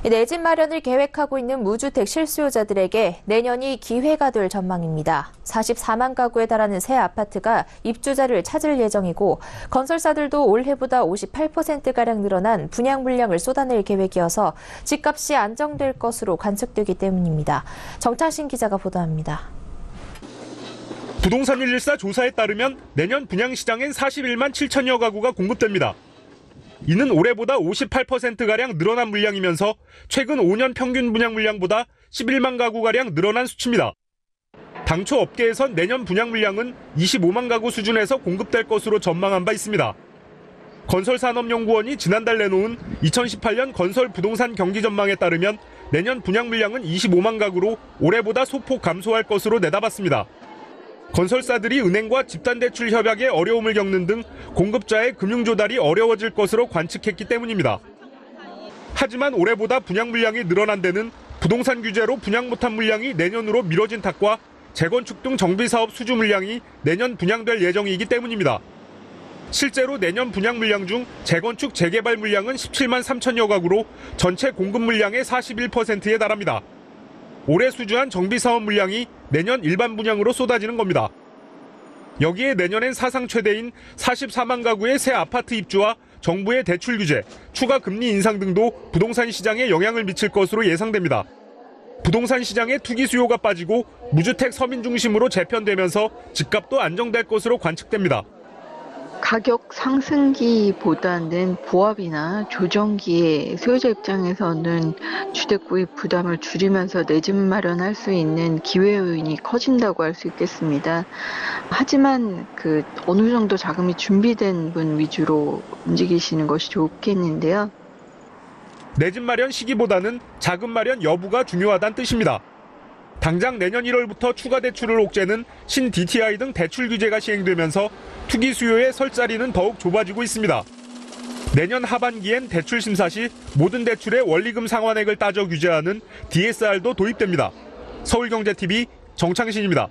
내 집 마련을 계획하고 있는 무주택 실수요자들에게 내년이 기회가 될 전망입니다. 44만 가구에 달하는 새 아파트가 입주자를 찾을 예정이고 건설사들도 올해보다 58%가량 늘어난 분양 물량을 쏟아낼 계획이어서 집값이 안정될 것으로 관측되기 때문입니다. 정창신 기자가 보도합니다. 부동산 114 조사에 따르면 내년 분양시장엔 41만 7천여 가구가 공급됩니다. 이는 올해보다 58%가량 늘어난 물량이면서 최근 5년 평균 분양 물량보다 11만 가구가량 늘어난 수치입니다. 당초 업계에선 내년 분양 물량은 25만 가구 수준에서 공급될 것으로 전망한 바 있습니다. 건설산업연구원이 지난달 내놓은 2018년 건설 부동산 경기 전망에 따르면 내년 분양 물량은 25만 가구로 올해보다 소폭 감소할 것으로 내다봤습니다. 건설사들이 은행과 집단대출 협약에 어려움을 겪는 등 공급자의 금융 조달이 어려워질 것으로 관측했기 때문입니다. 하지만 올해보다 분양 물량이 늘어난 데는 부동산 규제로 분양 못한 물량이 내년으로 미뤄진 탓과 재건축 등 정비사업 수주 물량이 내년 분양될 예정이기 때문입니다. 실제로 내년 분양 물량 중 재건축 재개발 물량은 17만 3천여 가구로 전체 공급 물량의 41%에 달합니다. 올해 수주한 정비사업 물량이 내년 일반 분양으로 쏟아지는 겁니다. 여기에 내년엔 사상 최대인 44만 가구의 새 아파트 입주와 정부의 대출 규제, 추가 금리 인상 등도 부동산 시장에 영향을 미칠 것으로 예상됩니다. 부동산 시장의 투기 수요가 빠지고 무주택 서민 중심으로 재편되면서 집값도 안정될 것으로 관측됩니다. 가격 상승기보다는 보합이나 조정기에 수요자 입장에서는 주택구입 부담을 줄이면서 내 집 마련할 수 있는 기회 요인이 커진다고 할 수 있겠습니다. 하지만 어느 정도 자금이 준비된 분 위주로 움직이시는 것이 좋겠는데요. 내 집 마련 시기보다는 자금 마련 여부가 중요하다는 뜻입니다. 당장 내년 1월부터 추가 대출을 옥죄는 신 DTI 등 대출 규제가 시행되면서 투기 수요의 설 자리는 더욱 좁아지고 있습니다. 내년 하반기엔 대출 심사 시 모든 대출의 원리금 상환액을 따져 규제하는 DSR도 도입됩니다. 서울경제TV 정창신입니다.